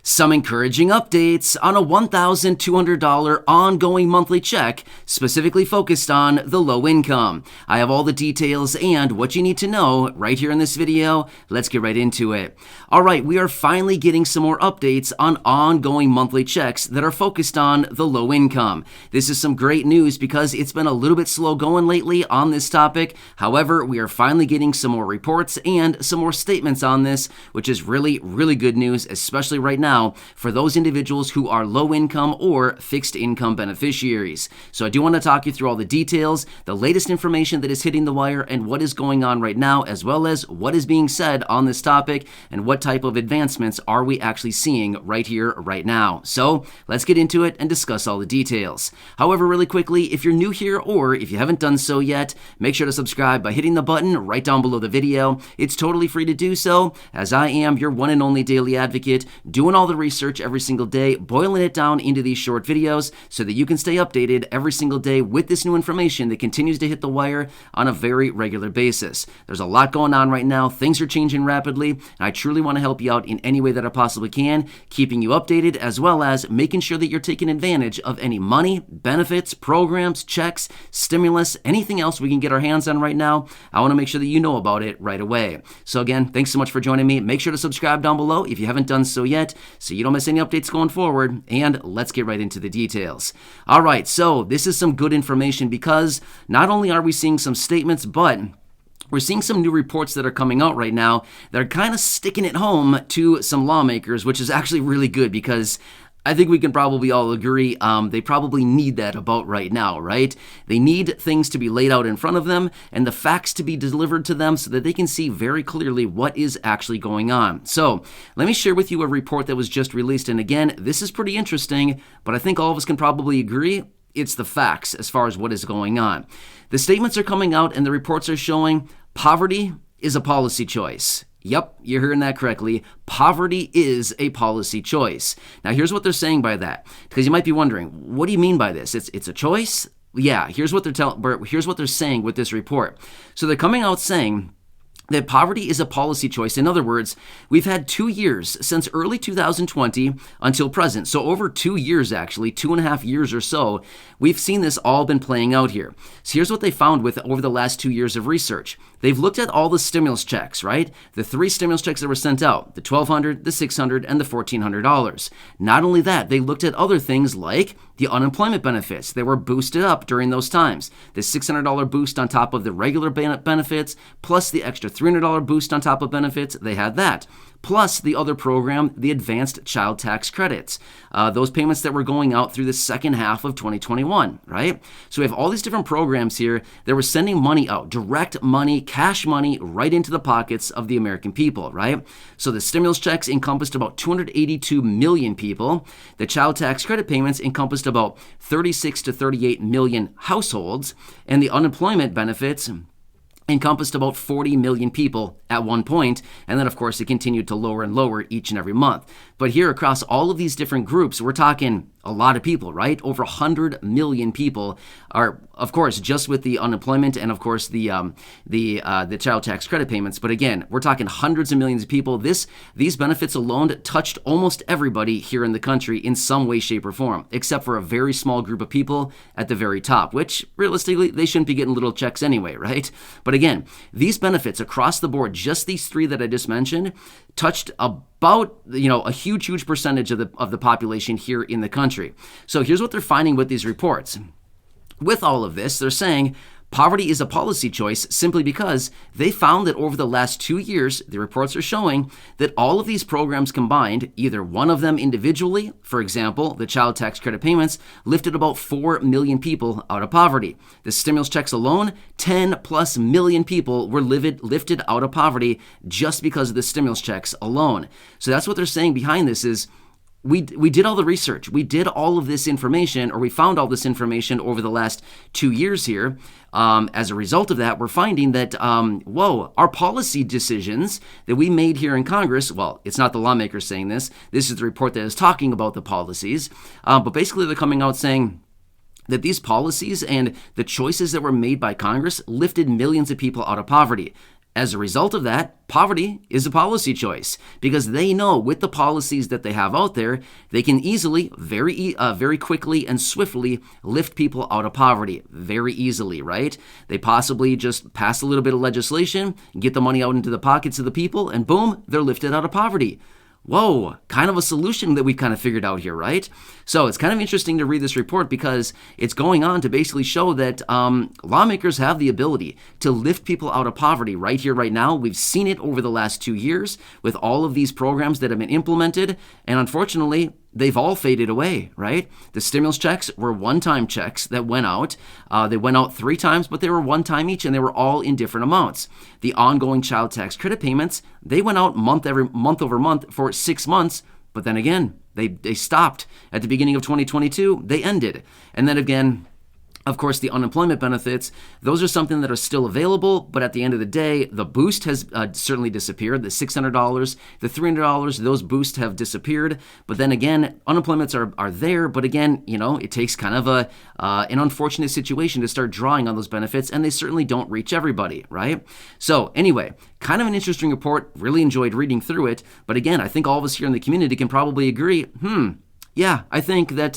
Some encouraging updates on a $1,200 ongoing monthly check specifically focused on the low income. I have all the details and what you need to know right here in this video. Let's get right into it. All right, we are finally getting some more updates on ongoing monthly checks that are focused on the low income. This is some great news because it's been a little bit slow going lately on this topic. However, we are finally getting some more reports and some more statements on this, which is really, really good news, especially right now for those individuals who are low income or fixed income beneficiaries. So I do want to talk you through all the details, the latest information that is hitting the wire, and what is going on right now, as well as what is being said on this topic and what type of advancements are we actually seeing right here, right now. So let's get into it and discuss all the details. However, really quickly, if you're new here or if you haven't done so yet, make sure to subscribe by hitting the button right down below the video. It's totally free to do so, as I am your one and only daily advocate, doing all the research every single day, boiling it down into these short videos so that you can stay updated every single day with this new information that continues to hit the wire on a very regular basis. There's a lot going on right now. Things are changing rapidly, and I truly want to help you out in any way that I possibly can, keeping you updated as well as making sure that you're taking advantage of any money, benefits, programs, checks, stimulus, anything else we can get our hands on right now. I want to make sure that you know about it right away. So again, thanks so much for joining me. Make sure to subscribe down below if you haven't done so yet, so you don't miss any updates going forward, and let's get right into the details. All right, so this is some good information because not only are we seeing some statements, but we're seeing some new reports that are coming out right now that are kind of sticking it home to some lawmakers, which is actually really good because I think we can probably all agree they probably need that about right now, right? They need things to be laid out in front of them and the facts to be delivered to them so that they can see very clearly what is actually going on. So let me share with you a report that was just released. And again, this is pretty interesting, but I think all of us can probably agree it's the facts as far as what is going on. The statements are coming out and the reports are showing poverty is a policy choice. Yep, you're hearing that correctly. Poverty is a policy choice. Now, here's what they're saying by that, because you might be wondering, what do you mean by this? It's a choice? Yeah, here's what they're saying with this report. So they're coming out saying that poverty is a policy choice. In other words, we've had 2 years since early 2020 until present. So over 2 years, actually, 2.5 years or so, we've seen this all been playing out here. So here's what they found with over the last 2 years of research. They've looked at all the stimulus checks, right? The 3 stimulus checks that were sent out, the $1,200, the $600, and the $1,400. Not only that, they looked at other things like the unemployment benefits. They were boosted up during those times. The $600 boost on top of the regular benefits, plus the extra $300 boost on top of benefits, they had that. Plus the other program, the advanced child tax credits, those payments that were going out through the second half of 2021, right? So we have all these different programs here that were sending money out, direct money, cash money, right into the pockets of the American people, right? So the stimulus checks encompassed about 282 million people. The child tax credit payments encompassed about 36 to 38 million households, and the unemployment benefits encompassed about 40 million people at one point, and then of course it continued to lower and lower each and every month. But here across all of these different groups, we're talking a lot of people, right? Over 100 million people are, of course, just with the unemployment and of course the child tax credit payments. But again, we're talking hundreds of millions of people. These benefits alone touched almost everybody here in the country in some way, shape, or form, except for a very small group of people at the very top, which realistically they shouldn't be getting little checks anyway, right? But again, these benefits across the board, just these 3 that I just mentioned, touched about a huge percentage of the population here in the country. So here's what they're finding with these reports. With all of this, they're saying poverty is a policy choice simply because they found that over the last 2 years, the reports are showing that all of these programs combined, either one of them individually, for example, the child tax credit payments, lifted about 4 million people out of poverty. The stimulus checks alone, 10 plus million people were lifted out of poverty just because of the stimulus checks alone. So that's what they're saying behind this is, we did all the research. We did all of this information, or we found all this information over the last 2 years here. As a result of that, we're finding that, our policy decisions that we made here in Congress, well, it's not the lawmakers saying this. This is the report that is talking about the policies. But basically, they're coming out saying that these policies and the choices that were made by Congress lifted millions of people out of poverty. As a result of that, poverty is a policy choice because they know with the policies that they have out there, they can easily, very quickly and swiftly lift people out of poverty very easily, right? They possibly just pass a little bit of legislation, get the money out into the pockets of the people, and boom, they're lifted out of poverty. Whoa, kind of a solution that we've kind of figured out here, right? So it's kind of interesting to read this report because it's going on to basically show that lawmakers have the ability to lift people out of poverty right here, right now. We've seen it over the last 2 years with all of these programs that have been implemented, and unfortunately, they've all faded away, right? The stimulus checks were one-time checks that went out. They went out 3 times, but they were one time each, and they were all in different amounts. The ongoing child tax credit payments, they went out month over month for 6 months, but then again, they stopped at the beginning of 2022. They ended. And then again, of course, the unemployment benefits, those are something that are still available, but at the end of the day, the boost has certainly disappeared. The $600, the $300, those boosts have disappeared. But then again, unemployments are there, but again, it takes kind of an unfortunate situation to start drawing on those benefits, and they certainly don't reach everybody, right? So anyway, kind of an interesting report. Really enjoyed reading through it. But again, I think all of us here in the community can probably agree, yeah, I think that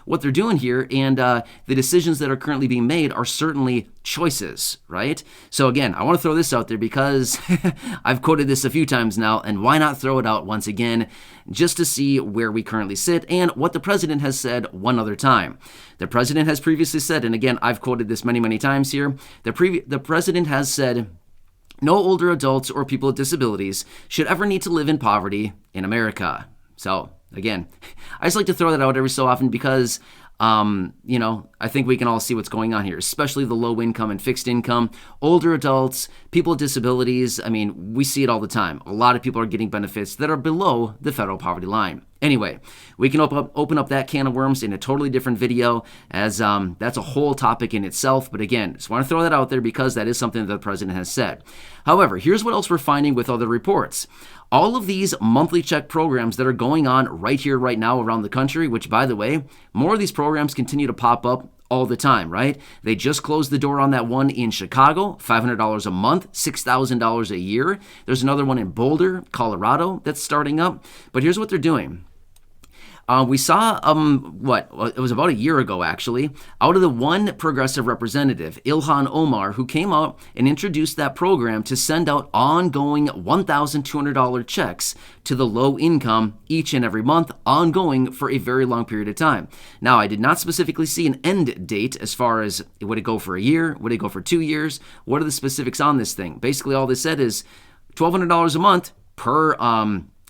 what they're doing here and the decisions that are currently being made are certainly choices, right? So again, I want to throw this out there because I've quoted this a few times now, and why not throw it out once again just to see where we currently sit and what the president has said one other time. The president has previously said, and again, I've quoted this many, many times here, the president has said, no older adults or people with disabilities should ever need to live in poverty in America. So again, I just like to throw that out every so often because, I think we can all see what's going on here, especially the low income and fixed income, older adults, people with disabilities. I mean, we see it all the time. A lot of people are getting benefits that are below the federal poverty line. Anyway, we can open up that can of worms in a totally different video as that's a whole topic in itself. But again, just want to throw that out there because that is something that the president has said. However, here's what else we're finding with other reports. All of these monthly check programs that are going on right here, right now around the country, which by the way, more of these programs continue to pop up all the time, right? They just closed the door on that one in Chicago, $500 a month, $6,000 a year. There's another one in Boulder, Colorado that's starting up. But here's what they're doing. We saw, it was about a year ago, actually, out of the one progressive representative, Ilhan Omar, who came out and introduced that program to send out ongoing $1,200 checks to the low income each and every month, ongoing for a very long period of time. Now, I did not specifically see an end date as far as would it go for a year? Would it go for 2 years? What are the specifics on this thing? Basically, all they said is $1,200 a month per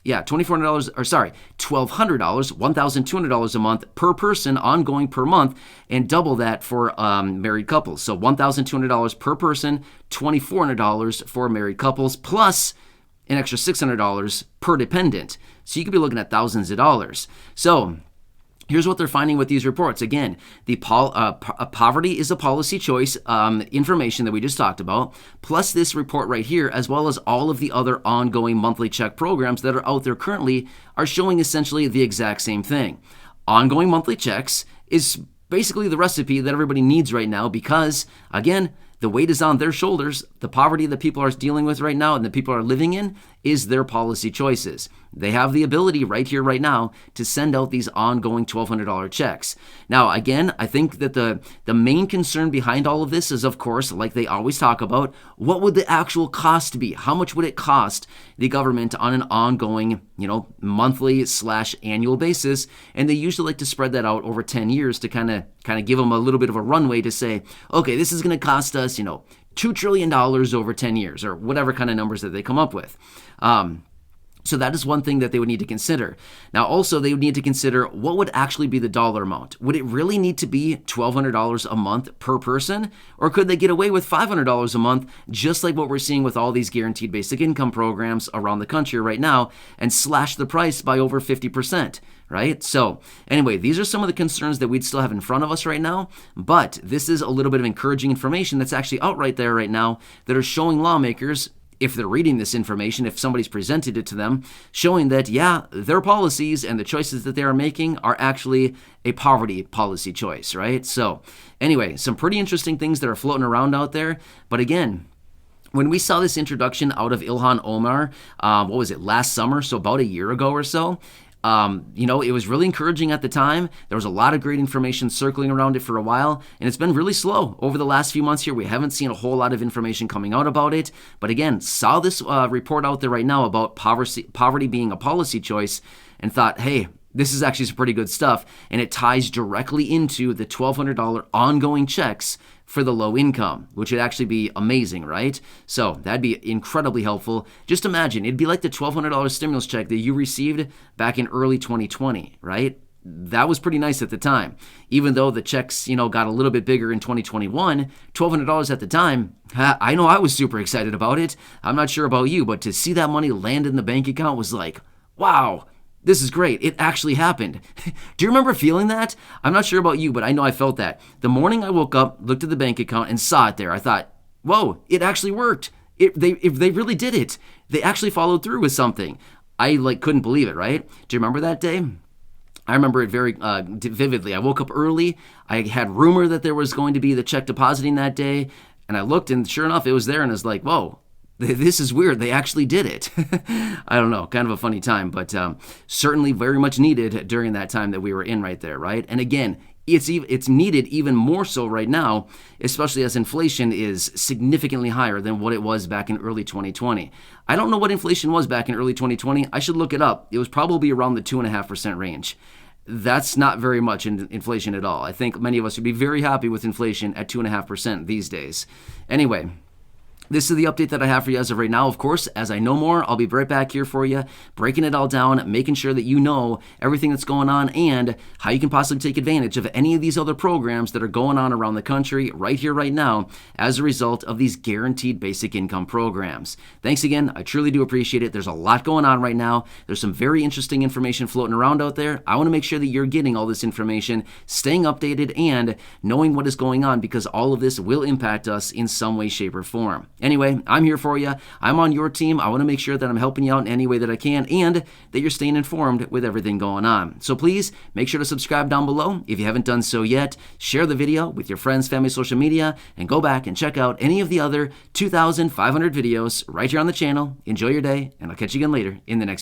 $1,200, $1,200 a month per person, ongoing per month, and double that for married couples. So $1,200 per person, $2,400 for married couples, plus an extra $600 per dependent. So you could be looking at thousands of dollars. So here's what they're finding with these reports. Again, the poverty is a policy choice information that we just talked about, plus this report right here, as well as all of the other ongoing monthly check programs that are out there currently are showing essentially the exact same thing. Ongoing monthly checks is basically the recipe that everybody needs right now because, again, the weight is on their shoulders. The poverty that people are dealing with right now and that people are living in is their policy choices. They have the ability right here, right now, to send out these ongoing $1,200 checks. Now, again, I think that the main concern behind all of this is, of course, like they always talk about, what would the actual cost be? How much would it cost the government on an ongoing, monthly/annual basis? And they usually like to spread that out over 10 years to kind of give them a little bit of a runway to say, okay, this is going to cost us, $2 trillion over 10 years, or whatever kind of numbers that they come up with. So that is one thing that they would need to consider. Now, also, they would need to consider what would actually be the dollar amount. Would it really need to be $1,200 a month per person? Or could they get away with $500 a month, just like what we're seeing with all these guaranteed basic income programs around the country right now, and slash the price by over 50%? Right? So anyway, these are some of the concerns that we'd still have in front of us right now, but this is a little bit of encouraging information that's actually out right there right now that are showing lawmakers, if they're reading this information, if somebody's presented it to them, showing that, their policies and the choices that they are making are actually a poverty policy choice, right? So anyway, some pretty interesting things that are floating around out there, but again, when we saw this introduction out of Ilhan Omar, what was it, last summer, so about a year ago or so, it was really encouraging at the time. There was a lot of great information circling around it for a while, and it's been really slow over the last few months here. We haven't seen a whole lot of information coming out about it, but again, saw this report out there right now about poverty being a policy choice and thought, hey, this is actually some pretty good stuff, and it ties directly into the $1,200 ongoing checks for the low income, which would actually be amazing, right? So that'd be incredibly helpful. Just imagine, it'd be like the $1,200 stimulus check that you received back in early 2020, right? That was pretty nice at the time. Even though the checks, got a little bit bigger in 2021, $1,200 at the time, I know I was super excited about it. I'm not sure about you, but to see that money land in the bank account was like, wow, this is great. It actually happened. Do you remember feeling that? I'm not sure about you, but I know I felt that. The morning I woke up, looked at the bank account, and saw it there, I thought, whoa, it actually worked. If they really did it. They actually followed through with something. I couldn't believe it, right? Do you remember that day? I remember it very vividly. I woke up early. I had rumor that there was going to be the check depositing that day, and I looked, and sure enough, it was there, and I was like, whoa. This is weird. They actually did it. I don't know, kind of a funny time, but certainly very much needed during that time that we were in right there, right? And again, it's needed even more so right now, especially as inflation is significantly higher than what it was back in early 2020. I don't know what inflation was back in early 2020. I should look it up. It was probably around the 2.5% range. That's not very much in inflation at all. I think many of us would be very happy with inflation at 2.5% these days. Anyway, this is the update that I have for you as of right now. Of course, as I know more, I'll be right back here for you, breaking it all down, making sure that you know everything that's going on and how you can possibly take advantage of any of these other programs that are going on around the country right here, right now, as a result of these guaranteed basic income programs. Thanks again. I truly do appreciate it. There's a lot going on right now. There's some very interesting information floating around out there. I want to make sure that you're getting all this information, staying updated, and knowing what is going on, because all of this will impact us in some way, shape, or form. Anyway, I'm here for you. I'm on your team. I want to make sure that I'm helping you out in any way that I can and that you're staying informed with everything going on. So please make sure to subscribe down below if you haven't done so yet. Share the video with your friends, family, social media, and go back and check out any of the other 2,500 videos right here on the channel. Enjoy your day, and I'll catch you again later in the next